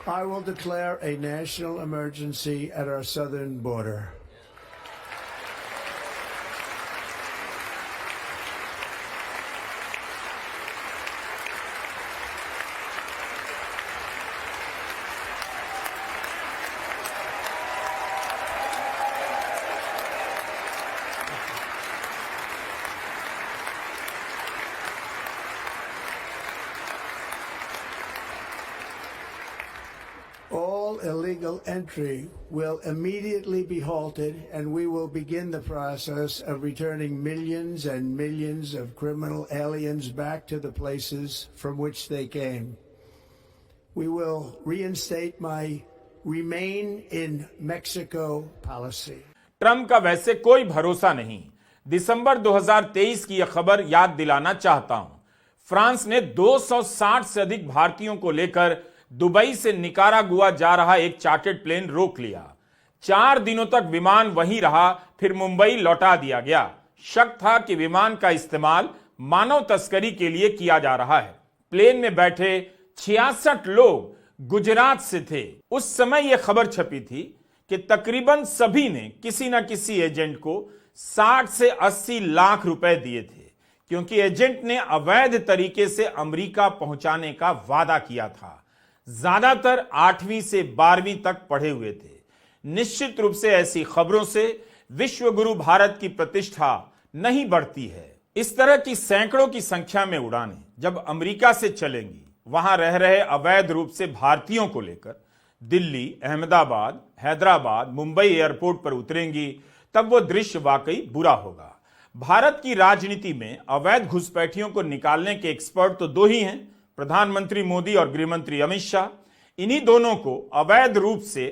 I will declare a national emergency at our southern border. All illegal entry will immediately be halted, and we will begin the process of returning millions and millions of criminal aliens back to the places from which they came. We will reinstate my Remain in Mexico policy. Trump का वैसे कोई भरोसा नहीं। दिसंबर 2023 की यह खबर याद दिलाना चाहता हूं। फ्रांस ने 260 से अधिक भारतीयों को लेकर दुबई से निकारागुआ जा रहा एक चार्टर्ड प्लेन रोक लिया। 4 दिनों तक विमान वहीं रहा, फिर मुंबई लौटा दिया गया। शक था कि विमान का इस्तेमाल मानव तस्करी के लिए किया जा रहा है। प्लेन में बैठे 66 लोग गुजरात से थे। उस समय यह खबर छपी थी कि तकरीबन सभी ने किसी न किसी एजेंट को 60 से 80 लाख रुपए दिए थे, क्योंकि एजेंट ने अवैध तरीके से अमेरिका पहुंचाने का वादा किया था। ज्यादातर 8वीं से 12वीं तक पढ़े हुए थे। निश्चित रूप से ऐसी खबरों से विश्व गुरु भारत की प्रतिष्ठा नहीं बढ़ती है। इस तरह की सैकड़ों की संख्या में उड़ानें जब अमेरिका से चलेंगी, वहां रह रहे अवैध रूप से भारतीयों को लेकर दिल्ली, अहमदाबाद, हैदराबाद, मुंबई एयरपोर्ट पर उतरेंगी, तब वो दृश्य वाकई बुरा होगा। भारत की राजनीति में अवैध घुसपैठियों को निकालने के एक्सपर्ट तो दो ही हैं, प्रधानमंत्री मोदी और गृहमंत्री अमित शाह। इन्हीं दोनों को अवैध रूप से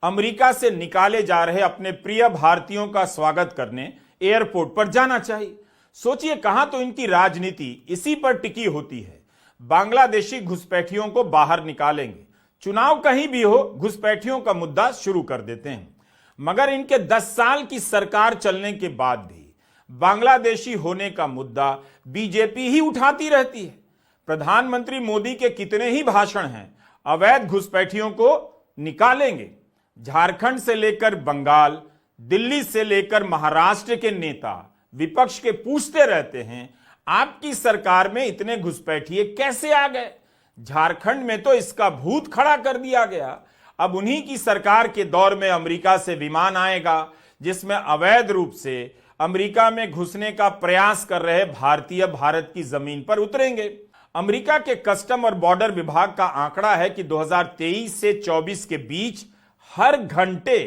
अमेरिका से निकाले जा रहे अपने प्रिय भारतीयों का स्वागत करने एयरपोर्ट पर जाना चाहिए। सोचिए, कहां तो इनकी राजनीति इसी पर टिकी होती है। बांग्लादेशी घुसपैठियों को बाहर निकालेंगे, चुनाव कहीं भी हो, घुसपैठियों का मुद्दा शुरू कर देते हैं। मगर इनके 10 साल की सरकार चलने के बाद भी बांग्लादेशी होने का मुद्दा बीजेपी ही उठाती रहती है। प्रधानमंत्री मोदी के कितने ही भाषण हैं, अवैध घुसपैठियों को निकालेंगे। झारखंड से लेकर बंगाल, दिल्ली से लेकर महाराष्ट्र के नेता विपक्ष के पूछते रहते हैं, आपकी सरकार में इतने घुसपैठिए कैसे आ गए? झारखंड में तो इसका भूत खड़ा कर दिया गया। अब उन्हीं की सरकार के दौर में अमेरिका से विमान आएगा जिसमें अवैध रूप से अमेरिका में घुसने का प्रयास कर रहे भारतीय भारत की जमीन पर उतरेंगे। अमेरिका के कस्टम और बॉर्डर विभाग का आंकड़ा है कि 2023 से 24 के बीच हर घंटे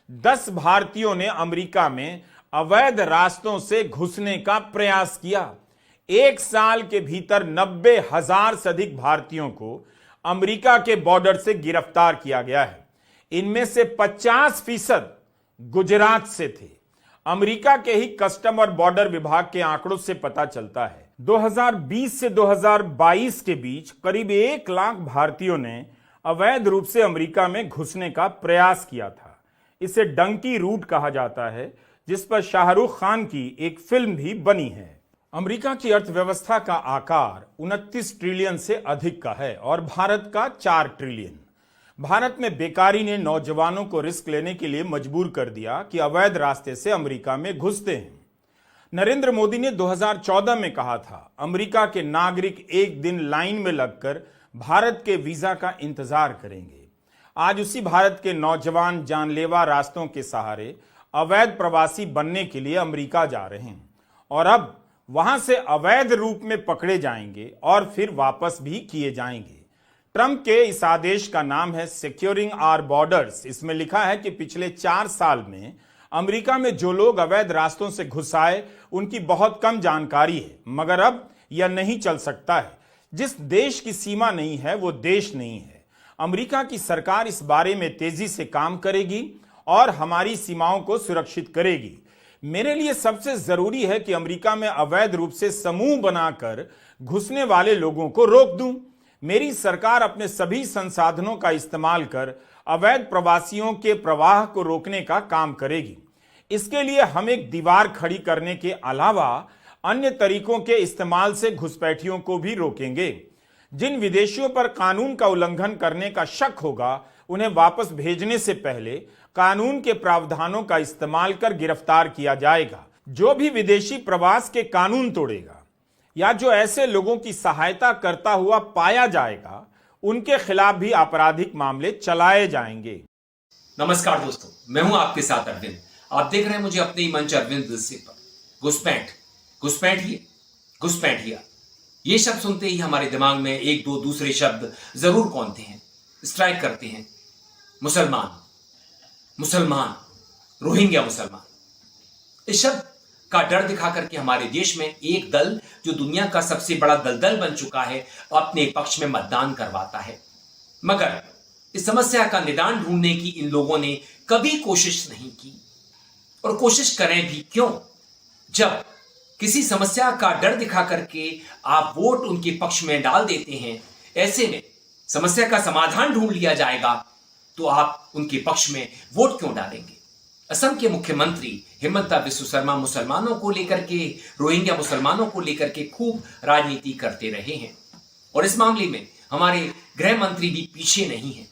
10 भारतीयों ने अमेरिका में अवैध रास्तों से घुसने का प्रयास किया। एक साल के भीतर 90,000 से अधिक भारतीयों को अमेरिका के बॉर्डर से गिरफ्तार किया गया है। इनमें से 50% गुजरात से थे। अमेरिका के ही कस्टम और बॉर्डर विभाग के आंकड़ों से पता चलता है 2020 से 2022 के बीच करीब 1 लाख भारतीयों ने अवैध रूप से अमेरिका में घुसने का प्रयास किया था। इसे डंकी रूट कहा जाता है, जिस पर शाहरुख खान की एक फिल्म भी बनी है। अमेरिका की अर्थव्यवस्था का आकार 29 ट्रिलियन से अधिक का है और भारत का 4 ट्रिलियन। भारत में बेकारी ने नौजवानों को रिस्क लेने के लिए मजबूर कर दिया कि अवैध रास्ते से अमेरिका में घुसते हैं। नरेंद्र मोदी ने 2014 में कहा था, अमेरिका के नागरिक एक दिन लाइन में लगकर भारत के वीजा का इंतजार करेंगे। आज उसी भारत के नौजवान जानलेवा रास्तों के सहारे अवैध प्रवासी बनने के लिए अमेरिका जा रहे हैं और अब वहां से अवैध रूप में पकड़े जाएंगे और फिर वापस भी किए जाएंगे। ट्रंप के इस आदेश का नाम है सिक्योरिंग आवर बॉर्डर्स। इसमें लिखा है कि पिछले 4 साल में अमेरिका में जो लोग अवैध रास्तों से घुस आए, उनकी बहुत कम जानकारी है, मगर अब यह नहीं चल सकता है। जिस देश की सीमा नहीं है वो देश नहीं है। अमेरिका की सरकार इस बारे में तेजी से काम करेगी और हमारी सीमाओं को सुरक्षित करेगी। मेरे लिए सबसे जरूरी है कि अमेरिका में अवैध रूप से समूह बनाकर घुसने वाले लोगों को रोक दूं। मेरी सरकार अपने सभी संसाधनों का इस्तेमाल कर अवैध प्रवासियों के प्रवाह को रोकने का काम करेगी। इसके लिए हम एक दीवार खड़ी करने के अलावा अन्य तरीकों के इस्तेमाल से घुसपैठियों को भी रोकेंगे। जिन विदेशियों पर कानून का उल्लंघन करने का शक होगा उन्हें वापस भेजने से पहले कानून के प्रावधानों का इस्तेमाल कर गिरफ्तार किया जाएगा। जो भी विदेशी प्रवास के कानून तोड़ेगा या जो ऐसे लोगों की सहायता करता हुआ पाया जाएगा उनके खिलाफ भी आपराधिक मामले चलाए जाएंगे। नमस्कार दोस्तों, मैं हूं आपके साथ अरविंद। आप देख रहे हैं मुझे अपने ही मंच अरविंद दिलसे पर। घुसपैठिया ये शब्द सुनते ही हमारे दिमाग में एक दो दूसरे शब्द जरूर कौनते हैं, स्ट्राइक करते हैं। मुसलमान, रोहिंग्या मुसलमान। इस शब्द का डर दिखा करके हमारे देश में एक दल जो दुनिया का सबसे बड़ा दलदल बन चुका है अपने पक्ष में मतदान करवाता है। मगर इस समस्या का निदान ढूंढने की इन लोगों ने कभी कोशिश नहीं की, और कोशिश करें भी क्यों जब किसी समस्या का डर दिखा करके आप वोट उनके पक्ष में डाल देते हैं। ऐसे में समस्या का समाधान ढूंढ लिया जाएगा तो आप उनके पक्ष में वोट क्यों डालेंगे। असम के मुख्यमंत्री हिमंता बिस्वा शर्मा मुसलमानों को लेकर के, रोहिंग्या मुसलमानों को लेकर के खूब राजनीति करते रहे हैं, और इस मामले में हमारे गृह मंत्री भी पीछे नहीं है।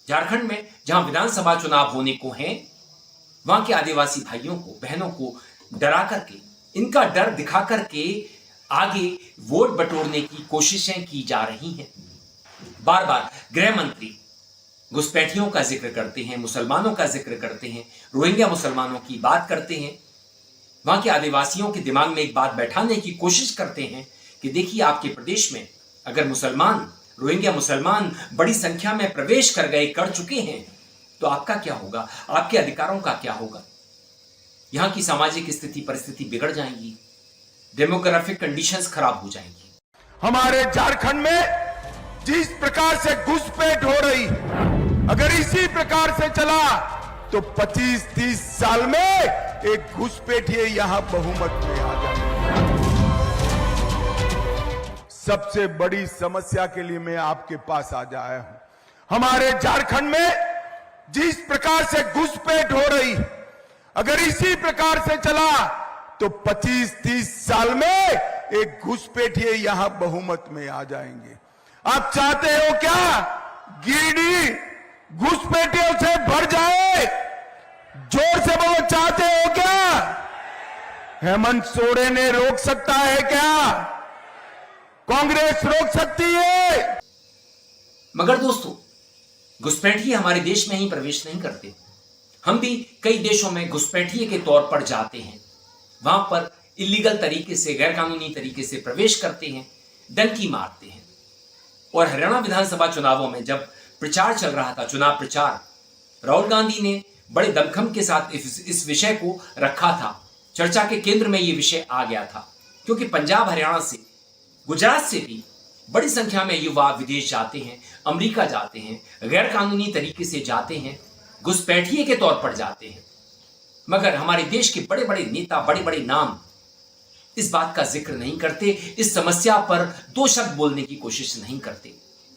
झारखंड में जहां विधानसभा चुनाव होने को हैं, वहां के आदिवासी भाइयों को, बहनों को डरा करके, इनका डर दिखा करके आगे वोट बटोरने की कोशिशें की जा रही हैं। बार बार गृह मंत्री घुसपैठियों का जिक्र करते हैं, मुसलमानों का जिक्र करते हैं, रोहिंग्या मुसलमानों की बात करते हैं। वहां के आदिवासियों के दिमाग में एक बात बैठाने की कोशिश करते हैं कि देखिए, आपके प्रदेश में अगर रोहिंग्या मुसलमान बड़ी संख्या में प्रवेश कर चुके हैं तो आपका क्या होगा, आपके अधिकारों का क्या होगा। यहां की सामाजिक स्थिति परिस्थिति बिगड़ जाएंगी, डेमोग्राफिक कंडीशंस खराब हो जाएंगी। हमारे झारखंड में जिस प्रकार से घुसपैठ हो रही, अगर इसी प्रकार से चला तो 25-30 साल में एक घुसपैठिए यहां बहुमत में आ जाएंगे। सबसे बड़ी समस्या के लिए मैं आपके पास आज आया हूं। हमारे झारखंड में जिस प्रकार से घुसपैठ हो रही, अगर इसी प्रकार से चला तो 25-30 साल में एक घुसपैठिए यहां बहुमत में आ जाएंगे। आप चाहते हो क्या गिरिडीह घुसपैठियों से भर जाए? जोर से बोलो, चाहते हो क्या? हेमंत सोरेन ने रोक सकता है क्या? कांग्रेस रोक सकती है? मगर दोस्तों, घुसपैठिए हमारे देश में ही प्रवेश नहीं करते। हम भी कई देशों में घुसपैठिए के तौर पर जाते हैं, वहां पर इलीगल तरीके से, गैरकानूनी तरीके से प्रवेश करते हैं, डंकी मारते हैं। और हरियाणा विधानसभा चुनावों में जब प्रचार चल रहा था, चुनाव प्रचार, राहुल गांधी ने बड़े दमखम के साथ इस विषय को रखा था। चर्चा के केंद्र में यह विषय आ गया था, क्योंकि पंजाब, हरियाणा से, गुजरात से भी बड़ी संख्या में युवा विदेश जाते हैं, अमेरिका जाते हैं, गैर कानूनी तरीके से जाते हैं, घुसपैठिए के तौर पर जाते हैं। मगर हमारे देश के बड़े बड़े नेता, बड़े बड़े नाम इस बात का जिक्र नहीं करते, इस समस्या पर दो शब्द बोलने की कोशिश नहीं करते।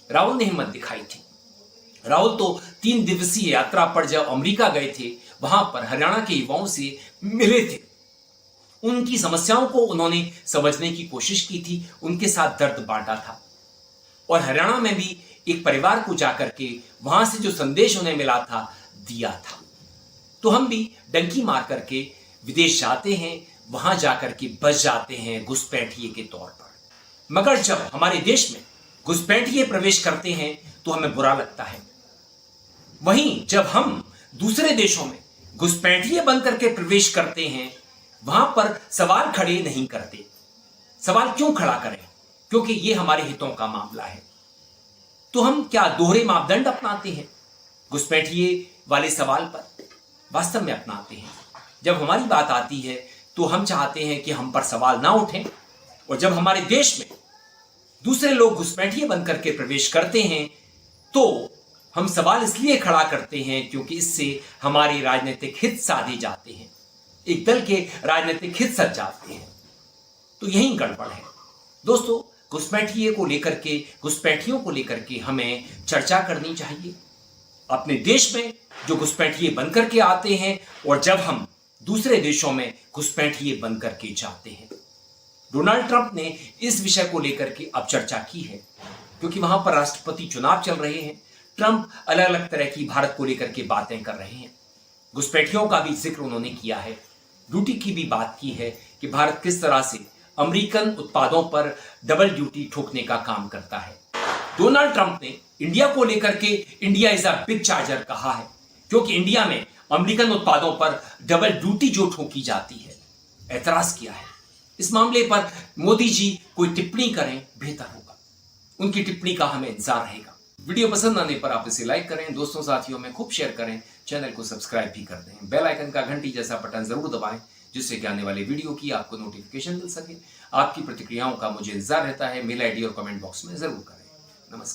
राहुल ने हिम्मत दिखाई थी। राहुल तो 3 दिवसीय यात्रा पर जब अमेरिका गए थे, वहां पर हरियाणा के युवाओं से मिले थे, उनकी समस्याओं को उन्होंने समझने की कोशिश की थी, उनके साथ दर्द बांटा था। और हरियाणा में भी एक परिवार को जाकर के वहां से जो संदेश उन्हें मिला था, दिया था। तो हम भी डंकी मार करके विदेश जाते हैं, वहां जाकर के बच जाते हैं घुसपैठिए के तौर पर। मगर जब हमारे देश में घुसपैठिए प्रवेश करते हैं तो हमें बुरा लगता है। वहीं जब हम दूसरे देशों में घुसपैठिए बन करके प्रवेश करते हैं, वहां पर सवाल खड़े नहीं करते। सवाल क्यों खड़ा करें? क्योंकि ये हमारे हितों का मामला है। तो हम क्या दोहरे मापदंड अपनाते हैं घुसपैठिए वाले सवाल पर? वास्तव में अपनाते हैं। जब हमारी बात आती है तो हम चाहते हैं कि हम पर सवाल ना उठें, और जब हमारे देश में दूसरे लोग घुसपैठिए बनकर के प्रवेश करते हैं तो हम सवाल इसलिए खड़ा करते हैं क्योंकि इससे हमारे राजनीतिक हित साधे जाते हैं, एक दल के राजनीतिक हित सज जाते हैं। तो यही गड़बड़ है दोस्तों। घुसपैठिए को लेकर के, घुसपैठियों को लेकर के हमें चर्चा करनी चाहिए। अपने देश में जो घुसपैठिए बनकर के आते हैं और जब हम दूसरे देशों में घुसपैठिए बनकर के जाते हैं। डोनाल्ड ट्रंप ने इस विषय को लेकर के अब चर्चा की है। क्योंकि वहां पर राष्ट्रपति चुनाव चल रहे हैं। ट्रंप अलग अलग तरह की भारत को लेकर के बातें कर रहे हैं। घुसपैठियों का भी जिक्र उन्होंने किया है, ड्यूटी की भी बात की है कि भारत किस तरह से अमेरिकन उत्पादों पर डबल ड्यूटी ठोकने का काम करता है। डोनाल्ड ट्रंप ने इंडिया को लेकर के India is a big charger कहा है, क्योंकि इंडिया में अमेरिकन उत्पादों पर डबल ड्यूटी जो ठोकी जाती है, ऐतराज किया है। इस मामले पर मोदी जी कोई टिप्पणी करें बेहतर होगा। उनकी टिप्पणी का हमें इंतजार रहेगा। वीडियो पसंद आने पर आप इसे लाइक करें, दोस्तों साथियों में खूब शेयर करें, चैनल को सब्सक्राइब भी कर दें। बेल आइकन का घंटी जैसा बटन जरूर दबाएं, जिससे कि आने वाले वीडियो की आपको नोटिफिकेशन मिल सके। आपकी प्रतिक्रियाओं का मुझे इंतजार रहता है। मेल आईडी और कमेंट बॉक्स में जरूर करें। नमस्कार।